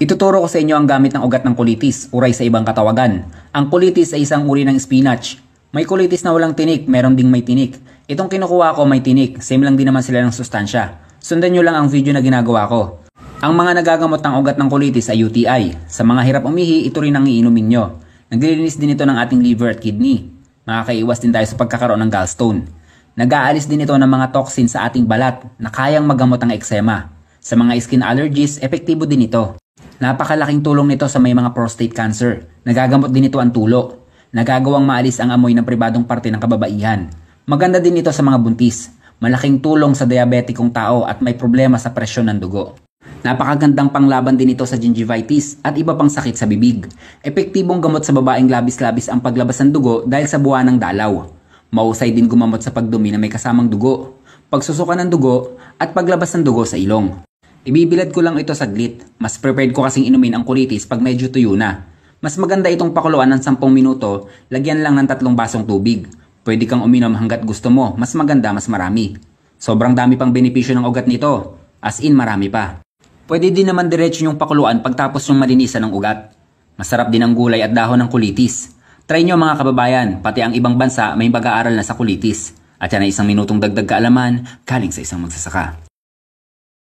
Ituturo ko sa inyo ang gamit ng ugat ng kulitis, uray sa ibang katawagan. Ang kulitis ay isang uri ng spinach. May kulitis na walang tinik, meron ding may tinik. Itong kinukuha ko may tinik, same lang din naman sila ng sustansya. Sundan nyo lang ang video na ginagawa ko. Ang mga nagagamot ng ugat ng kulitis ay UTI. Sa mga hirap umihi, ito rin ang iinumin nyo. Naglilinis din ito ng ating liver at kidney. Makakaiwas din tayo sa pagkakaroon ng gallstone. Nag-aalis din ito ng mga toxin sa ating balat na kayang magamot ang eksema. Sa mga skin allergies, epektibo din ito. Napakalaking tulong nito sa may mga prostate cancer. Nagagamot din ito ang tulo. Nagagawang maalis ang amoy ng pribadong parte ng kababaihan. Maganda din ito sa mga buntis. Malaking tulong sa diabetikong tao at may problema sa presyon ng dugo. Napakagandang panglaban din ito sa gingivitis at iba pang sakit sa bibig. Epektibong gamot sa babaeng labis-labis ang paglabas ng dugo dahil sa buwan ng dalaw. Mahusay din gumamot sa pagdumi na may kasamang dugo, pagsusuka ng dugo at paglabas ng dugo sa ilong. Ibibilad ko lang ito saglit. Mas prepared ko kasing inumin ang kulitis pag medyo tuyo na. Mas maganda itong pakuluan ng 10 minuto, lagyan lang ng 3 basong tubig. Pwede kang uminom hanggat gusto mo, mas maganda mas marami. Sobrang dami pang benepisyo ng ugat nito, as in marami pa. Pwede din naman diretso yung pakuluan pagtapos yung malinisan ng ugat. Masarap din ang gulay at dahon ng kulitis. Try nyo mga kababayan, pati ang ibang bansa may pag-aaral na sa kulitis. At yan ay 1 minutong dagdag kaalaman galing sa isang magsasaka.